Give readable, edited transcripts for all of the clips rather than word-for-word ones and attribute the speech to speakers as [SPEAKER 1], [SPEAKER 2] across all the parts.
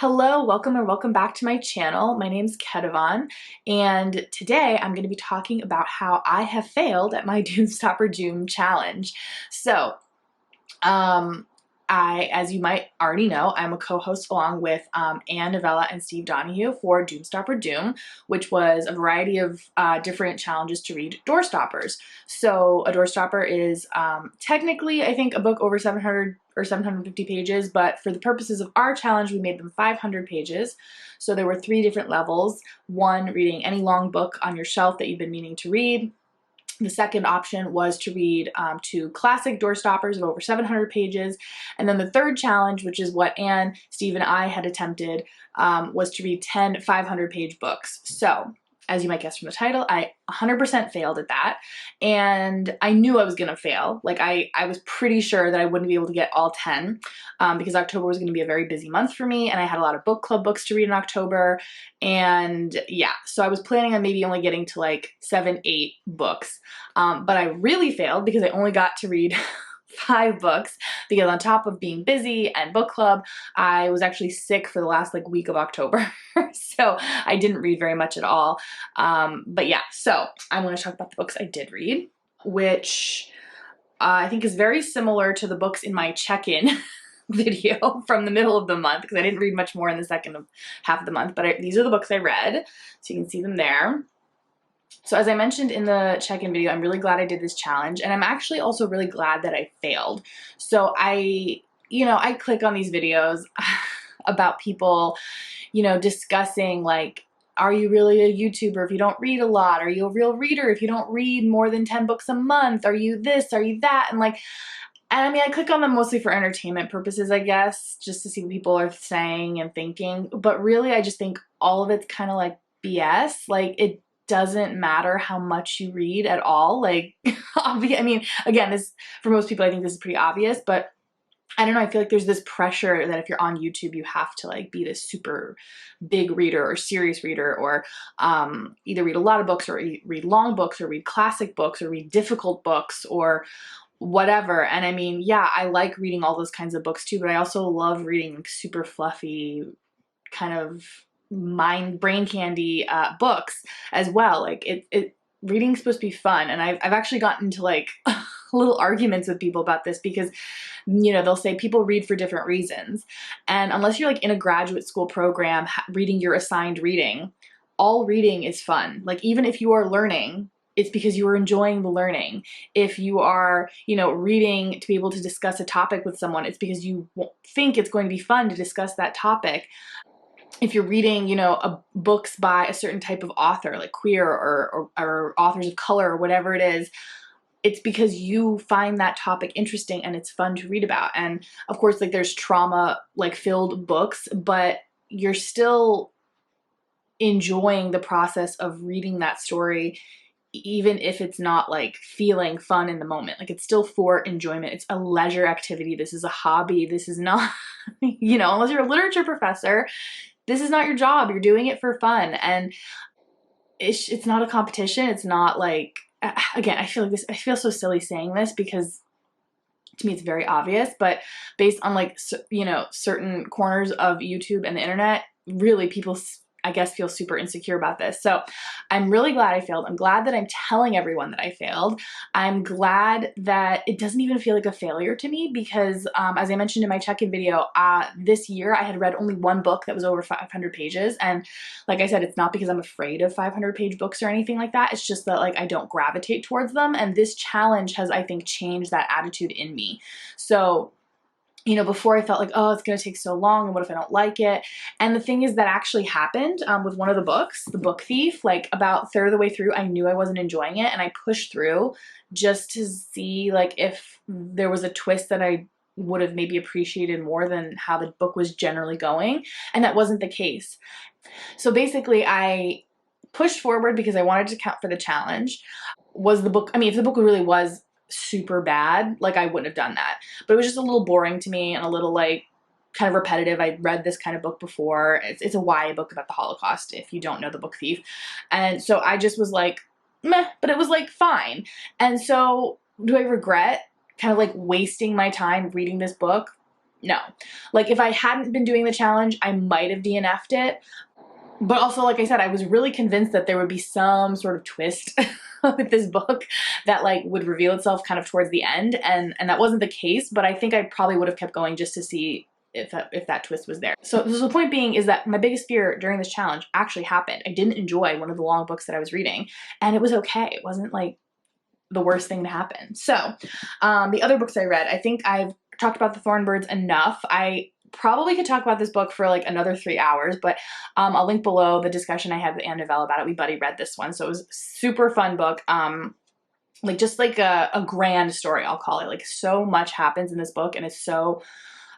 [SPEAKER 1] Hello, welcome or welcome back to my channel. My name's Ketevan, and today I'm going to be talking about how I have failed at my Doomstopper Doom challenge. So, as you might already know, I'm a co-host along with Anne Novella and Steve Donahue for Doomstopper Doom, which was a variety of different challenges to read doorstoppers. So a doorstopper is technically, I think, a book over 700 or 750 pages, but for the purposes of our challenge, we made them 500 pages. So there were 3 different levels. One, reading any long book on your shelf that you've been meaning to read. The second option was to read 2 classic doorstoppers of over 700 pages. And then the third challenge, which is what Anne, Steve, and I had attempted, was to read 10 500-page books. So, as you might guess from the title, I 100% failed at that. And I knew I was going to fail. Like, I was pretty sure that I wouldn't be able to get all 10 because October was going to be a very busy month for me. And I had a lot of book club books to read in October. And yeah, so I was planning on maybe only getting to like 7, 8 books. But I really failed because I only got to read 5 books because on top of being busy and book club, I was actually sick for the last week of October. So I didn't read very much at all. But yeah, so I'm going to talk about the books I did read, which I think is very similar to the books in my check-in video from the middle of the month because I didn't read much more in the second half of the month, but these are the books I read, so you can see them there. So as I mentioned in the check-in video, I'm really glad I did this challenge, and I'm actually also really glad that I failed. So I click on these videos about people, discussing like, are you really a YouTuber if you don't read a lot? Are you a real reader if you don't read more than 10 books a month? Are you this? Are you that? And I mean, I click on them mostly for entertainment purposes, I guess, just to see what people are saying and thinking. But really, I just think all of it's kind of like BS. Like, it doesn't matter how much you read at all. Like, I mean, again, this, for most people, I think this is pretty obvious, but I don't know, I feel like there's this pressure that if you're on YouTube, you have to be this super big reader or serious reader, or either read a lot of books or read long books or read classic books or read difficult books or whatever. And I mean, yeah, I like reading all those kinds of books too, but I also love reading super fluffy kind of brain candy books as well. Reading's supposed to be fun, and I've actually gotten into little arguments with people about this because they'll say people read for different reasons, and unless you're in a graduate school program reading your assigned reading, all reading is fun. Even if you are learning, it's because you are enjoying the learning. If you are, reading to be able to discuss a topic with someone, it's because you think it's going to be fun to discuss that topic. If you're reading, books by a certain type of author, like queer or authors of color or whatever it is, it's because you find that topic interesting and it's fun to read about. And of course, there's trauma filled books, but you're still enjoying the process of reading that story, even if it's not feeling fun in the moment. It's still for enjoyment. It's a leisure activity. This is a hobby. This is not, unless you're a literature professor, this is not your job. You're doing it for fun. And it's not a competition. It's not again, I feel so silly saying this because to me it's very obvious, but based on certain corners of YouTube and the internet, really people I guess feel super insecure about this. So I'm really glad I failed. I'm glad that I'm telling everyone that I failed. I'm glad that it doesn't even feel like a failure to me because as I mentioned in my check-in video, this year I had read only 1 book that was over 500 pages. And like I said, it's not because I'm afraid of 500-page books or anything like that. It's just that I don't gravitate towards them. And this challenge has, I think, changed that attitude in me. So before I felt oh, it's going to take so long, and what if I don't like it? And the thing is that actually happened with one of the books, The Book Thief. About a third of the way through, I knew I wasn't enjoying it, and I pushed through just to see if there was a twist that I would have maybe appreciated more than how the book was generally going, and that wasn't the case. So basically, I pushed forward because I wanted to count for the challenge. Was the book, if the book really was super bad, I wouldn't have done that, but it was just a little boring to me and a little kind of repetitive. I read this kind of book before. It's a YA book about the Holocaust, if you don't know The Book Thief. And so I just was meh, but it was fine. And so do I regret kind of wasting my time reading this book? No. Like, if I hadn't been doing the challenge, I might have DNF'd it. But also, like I said, I was really convinced that there would be some sort of twist with this book that like would reveal itself kind of towards the end, and that wasn't the case, but I think I probably would have kept going just to see if that twist was there. So the point being is that my biggest fear during this challenge actually happened. I didn't enjoy one of the long books that I was reading, and it was okay. It wasn't like the worst thing to happen. So the other books I read, I think I've talked about The Thornbirds enough. I probably could talk about this book for like another 3 hours, but I'll link below the discussion I had with Anne Novella about it. We buddy read this one, so it was a super fun book. Like just like a grand story, I'll call it. Like so much happens in this book, and it's so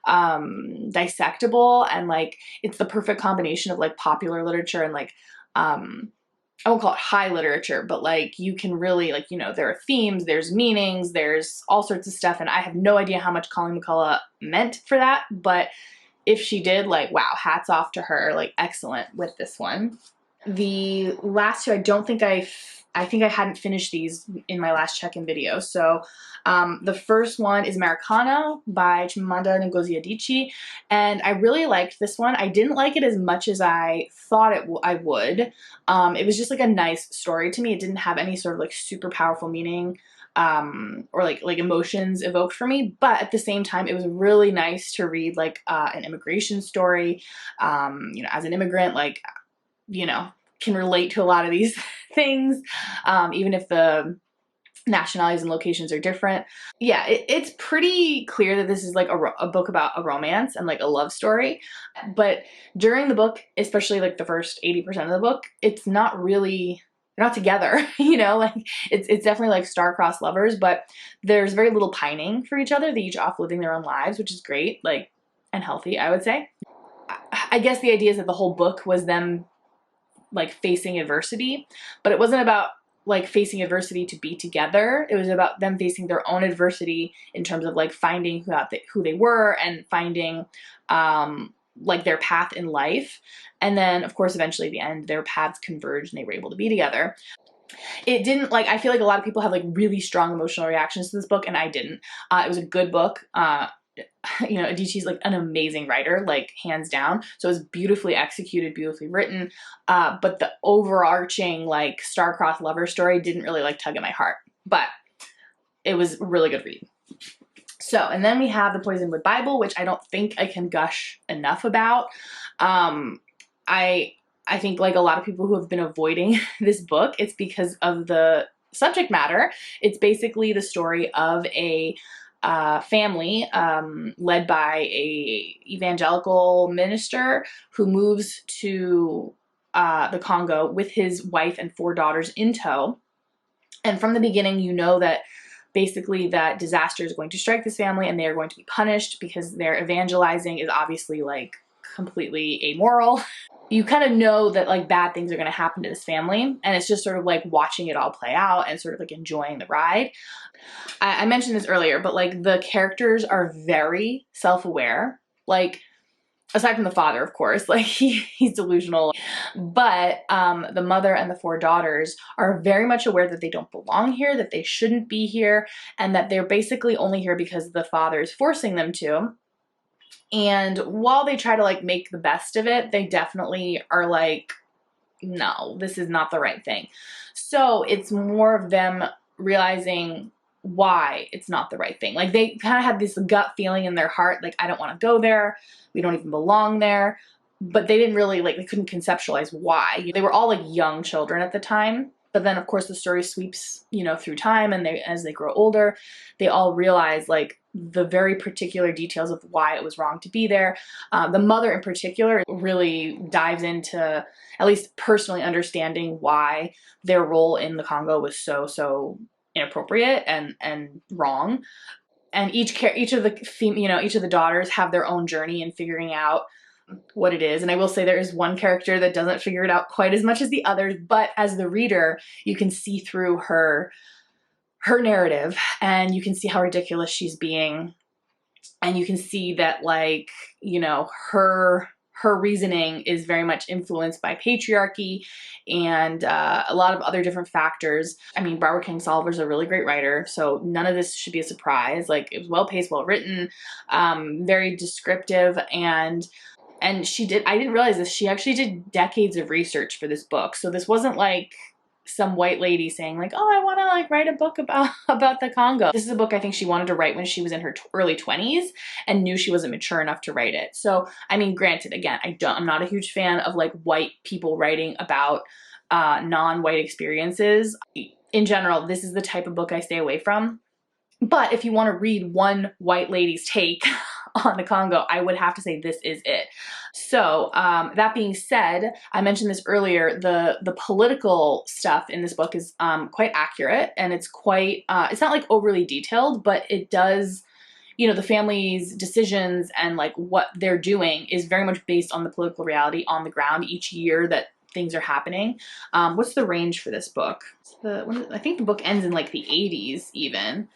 [SPEAKER 1] dissectable, and like it's the perfect combination of like popular literature and like I won't call it high literature, but like you can really like, you know, there are themes, there's meanings, there's all sorts of stuff. And I have no idea how much Colleen McCullough meant for that. But if she did, like, wow, hats off to her, like excellent with this one. The last two, I think I hadn't finished these in my last check-in video. So the first one is Americano by Chimamanda Ngozi Adichie, and I really liked this one. I didn't like it as much as I thought I would. It was just like a nice story to me. It didn't have any sort of like super powerful meaning or like emotions evoked for me, but at the same time, it was really nice to read like an immigration story. You know, as an immigrant, like, you know, can relate to a lot of these things, even if the nationalities and locations are different. Yeah, it's pretty clear that this is like a book about a romance and like a love story. But during the book, especially like the first 80% of the book, it's not really, they're not together, you know, like it's definitely like star-crossed lovers, but there's very little pining for each other. They each off living their own lives, which is great, like, and healthy, I would say. I guess the idea is that the whole book was them like facing adversity, but it wasn't about like facing adversity to be together. It was about them facing their own adversity in terms of like finding who they were and finding like their path in life. And then of course, eventually at the end, their paths converged and they were able to be together. It didn't, like, I feel like a lot of people have like really strong emotional reactions to this book, and I didn't. It was a good book. You know, Adichie's like an amazing writer, like hands down. So it was beautifully executed, beautifully written. But the overarching like star-crossed lover story didn't really like tug at my heart, but it was a really good read. So, and then we have The Poisonwood Bible, which I don't think I can gush enough about. I think like a lot of people who have been avoiding this book, it's because of the subject matter. It's basically the story of a family led by a evangelical minister who moves to the Congo with his wife and 4 daughters in tow. And from the beginning, you know that basically that disaster is going to strike this family and they are going to be punished because their evangelizing is obviously like completely amoral. You kind of know that like bad things are going to happen to this family, and it's just sort of like watching it all play out and sort of like enjoying the ride. I mentioned this earlier, but like the characters are very self-aware. Like, aside from the father, of course, like he's delusional, but the mother and the 4 daughters are very much aware that they don't belong here, that they shouldn't be here, and that they're basically only here because the father is forcing them to. And while they try to like make the best of it, they definitely are like, no, this is not the right thing. So it's more of them realizing why it's not the right thing. Like they kind of had this gut feeling in their heart, like, I don't want to go there. We don't even belong there. But they didn't really like, they couldn't conceptualize why. They were all like young children at the time. But then of course the story sweeps, you know, through time, and as they grow older, they all realize like the very particular details of why it was wrong to be there. The mother in particular really dives into at least personally understanding why their role in the Congo was so inappropriate and wrong. And each of the daughters have their own journey in figuring out what it is. And I will say there is one character that doesn't figure it out quite as much as the others, but as the reader, you can see through her narrative, and you can see how ridiculous she's being, and you can see that like, you know, her her reasoning is very much influenced by patriarchy and a lot of other different factors. I mean, Barbara Kingsolver is a really great writer, so none of this should be a surprise. Like, it was well-paced, well-written, very descriptive, and I didn't realize this, she actually did decades of research for this book. So this wasn't like some white lady saying like, oh, I want to like write a book about the Congo. This is a book I think she wanted to write when she was in her early 20s and knew she wasn't mature enough to write it. So, I mean, granted, again, I'm not a huge fan of like white people writing about non-white experiences. In general, this is the type of book I stay away from. But if you want to read one white lady's take on the Congo, I would have to say this is it. So that being said, I mentioned this earlier, the political stuff in this book is quite accurate, and it's quite, it's not like overly detailed, but it does, you know, the family's decisions and like what they're doing is very much based on the political reality on the ground each year that things are happening. What's the range for this book? I think the book ends in like the 80s even.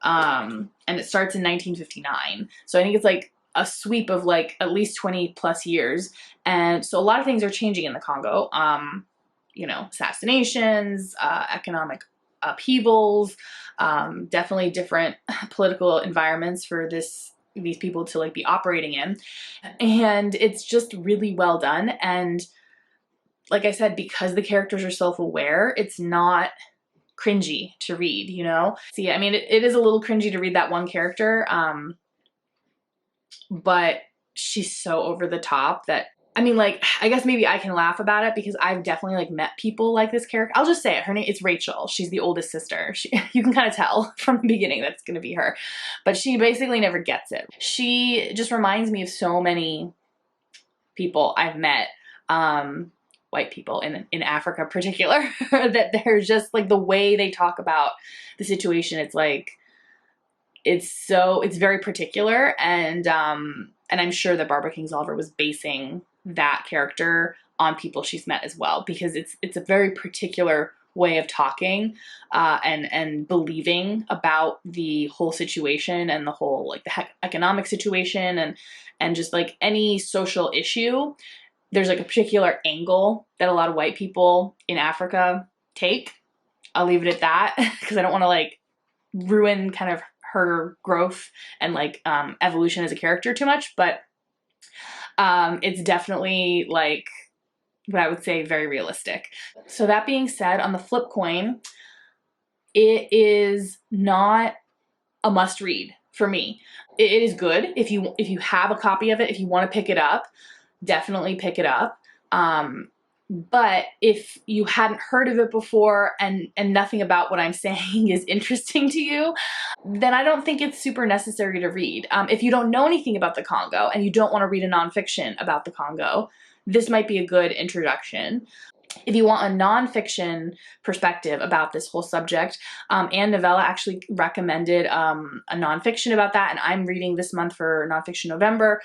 [SPEAKER 1] And it starts in 1959. So I think it's like a sweep of like at least 20 plus years. And so a lot of things are changing in the Congo. You know, assassinations, economic upheavals, definitely different political environments for these people to like be operating in. And it's just really well done. And like I said, because the characters are self-aware, it's not cringy to read, you know? See, I mean, it is a little cringy to read that one character, but she's so over the top that, I mean, like, I guess maybe I can laugh about it because I've definitely like met people like this character. I'll just say it. Her name is Rachel. She's the oldest sister. You can kind of tell from the beginning that's going to be her, but she basically never gets it. She just reminds me of so many people I've met, white people in Africa in particular, that they're just like the way they talk about the situation. It's like, it's very particular. And I'm sure that Barbara Kingsolver was basing that character on people she's met as well, because it's a very particular way of talking and believing about the whole situation and the whole like the economic situation and just like any social issue. There's like a particular angle that a lot of white people in Africa take. I'll leave it at that because I don't want to like ruin kind of her growth and like evolution as a character too much, but it's definitely like what I would say very realistic. So that being said, on the flip coin, it is not a must read for me. It is good if you have a copy of it, if you want to pick it up, definitely pick it up. But if you hadn't heard of it before and nothing about what I'm saying is interesting to you, then I don't think it's super necessary to read. If you don't know anything about the Congo and you don't want to read a nonfiction about the Congo, this might be a good introduction. If you want a nonfiction perspective about this whole subject, Anne Novella actually recommended a nonfiction about that, and I'm reading this month for Nonfiction November,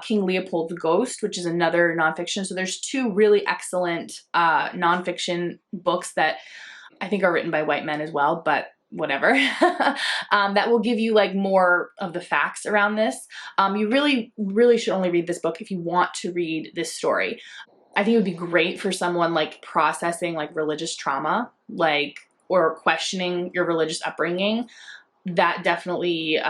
[SPEAKER 1] King Leopold's Ghost, which is another nonfiction. So there's two really excellent nonfiction books that I think are written by white men as well, but whatever, that will give you like more of the facts around this. You really, really should only read this book if you want to read this story. I think it would be great for someone like processing like religious trauma, like, or questioning your religious upbringing. That definitely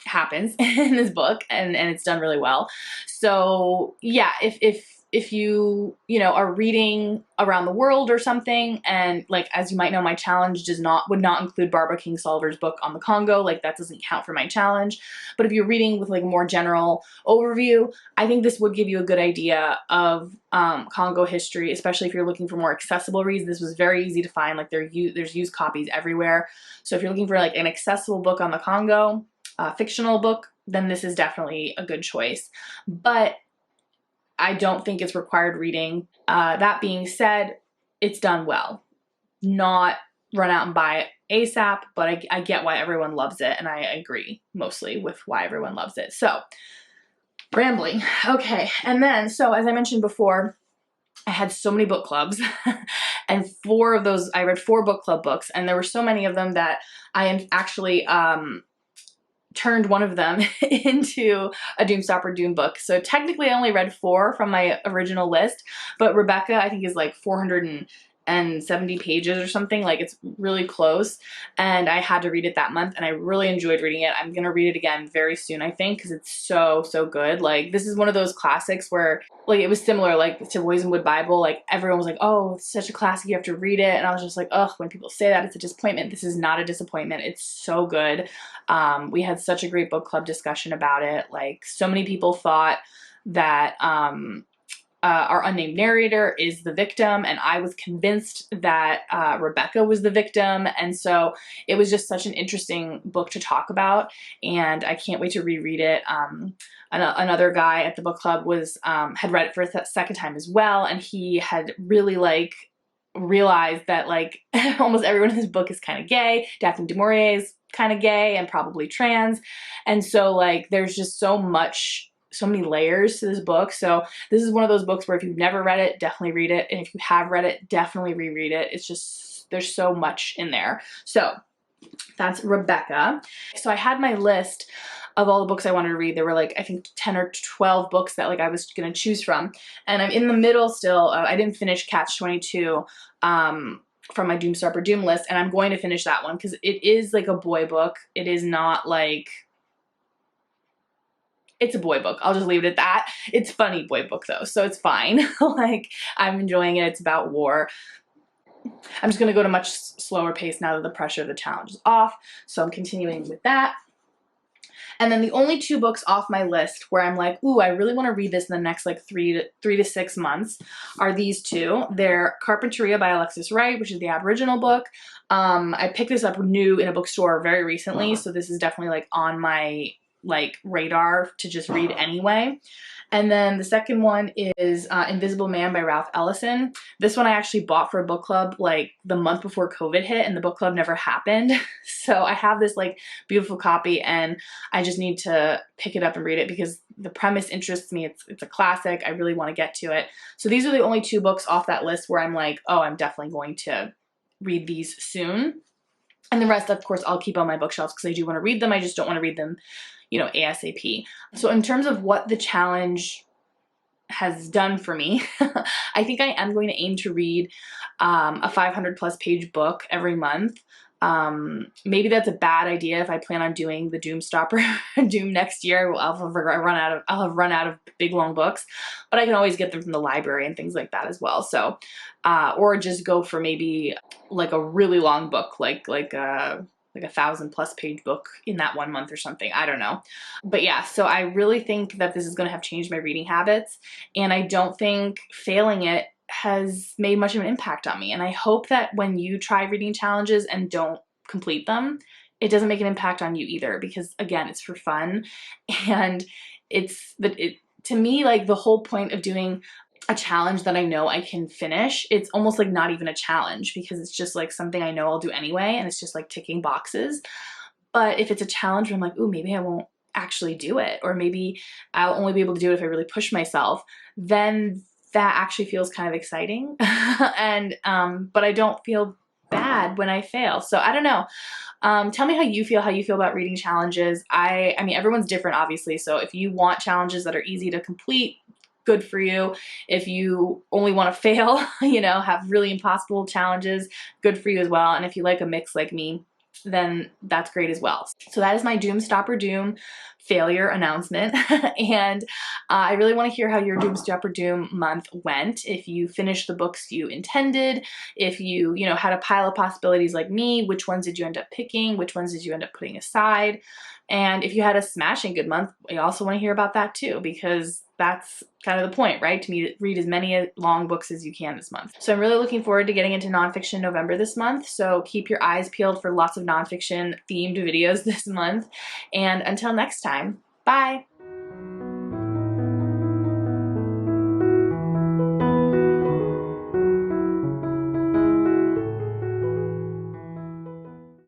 [SPEAKER 1] happens in this book, and it's done really well. So yeah, if you know, are reading around the world or something, and like, as you might know, my challenge would not include Barbara Kingsolver's book on the Congo, like that doesn't count for my challenge. But if you're reading with like a more general overview, I think this would give you a good idea of Congo history, especially if you're looking for more accessible reads. This was very easy to find, like there's used copies everywhere. So if you're looking for like an accessible book on the Congo, fictional book, then this is definitely a good choice. But I don't think it's required reading. That being said, it's done well. Not run out and buy it ASAP, but I get why everyone loves it, and I agree mostly with why everyone loves it. So, rambling. Okay, and then, so as I mentioned before, I had so many book clubs, and 4 of those, I read 4 book club books, and there were so many of them that I actually turned one of them into a Doomstopper Doom book. So technically I only read 4 from my original list, but Rebecca I think is like 470 pages or something. Like, it's really close, and I had to read it that month and I really enjoyed reading it. I'm gonna read it again very soon, I think, because it's so good. Like, this is one of those classics where, like, it was similar like to Boys and Wood Bible. Like, everyone was like, oh, it's such a classic, you have to read it, and I was just like, ugh, when people say that, it's a disappointment. This is not a disappointment. It's so good. We had such a great book club discussion about it. Like, so many people thought that our unnamed narrator is the victim, and I was convinced that Rebecca was the victim, and so it was just such an interesting book to talk about, and I can't wait to reread it. Another guy at the book club was had read it for a second time as well, and he had really like realized that like almost everyone in this book is kind of gay. Daphne du Maurier is kind of gay and probably trans, and so like there's just so many layers to this book. So this is one of those books where if you've never read it, definitely read it. And if you have read it, definitely reread it. It's just, there's so much in there. So that's Rebecca. So I had my list of all the books I wanted to read. There were like, I think 10 or 12 books that like I was going to choose from. And I'm in the middle still. I didn't finish Catch 22 from my Doomstopper Doom list. And I'm going to finish that one because it is like a boy book. It is not like, it's a boy book. I'll just leave it at that. It's a funny boy book though, so it's fine. Like, I'm enjoying it. It's about war. I'm just gonna go to a much slower pace now that the pressure of the challenge is off. So I'm continuing with that. And then the only 2 books off my list where I'm like, ooh, I really want to read this in the next like 3 to 6 months are these 2. They're Carpinteria by Alexis Wright, which is the Aboriginal book. I picked this up new in a bookstore very recently, so this is definitely like on my like radar to just read anyway. And then the second one is Invisible Man by Ralph Ellison. This one I actually bought for a book club like the month before COVID hit, and the book club never happened. So I have this like beautiful copy, and I just need to pick it up and read it because the premise interests me. It's a classic. I really want to get to it. So these are the only 2 books off that list where I'm like, oh, I'm definitely going to read these soon. And the rest, of course, I'll keep on my bookshelves because I do want to read them. I just don't want to read them, you know, ASAP. So in terms of what the challenge has done for me, I think I am going to aim to read a 500+ page book every month. Maybe that's a bad idea if I plan on doing the Doomstopper Doom next year. I'll have run out of big long books, but I can always get them from the library and things like that as well. So, or just go for maybe like a really long book, like a 1,000+ page book in that 1 month or something. I don't know. But yeah, so I really think that this is going to have changed my reading habits, and I don't think failing it has made much of an impact on me. And I hope that when you try reading challenges and don't complete them, it doesn't make an impact on you either, because again, it's for fun. And to me, like the whole point of doing a challenge that I know I can finish, it's almost like not even a challenge because it's just like something I know I'll do anyway, and it's just like ticking boxes. But if it's a challenge where I'm like, ooh, maybe I won't actually do it, or maybe I'll only be able to do it if I really push myself, then that actually feels kind of exciting. And but I don't feel bad when I fail. So I don't know. Tell me how you feel about reading challenges. I mean, everyone's different, obviously. So if you want challenges that are easy to complete, good for you. If you only want to fail, you know, have really impossible challenges, good for you as well. And if you like a mix like me, then that's great as well. So that is my Doomstopper Doom failure announcement. And I really want to hear how your Doomstopper Doom month went. If you finished the books you intended, if you know, had a pile of possibilities like me, which ones did you end up picking? Which ones did you end up putting aside? And if you had a smashing good month, I also want to hear about that too, because that's kind of the point, right? To me, to read as many long books as you can this month. So I'm really looking forward to getting into nonfiction November this month. So keep your eyes peeled for lots of nonfiction themed videos this month. And until next time, bye.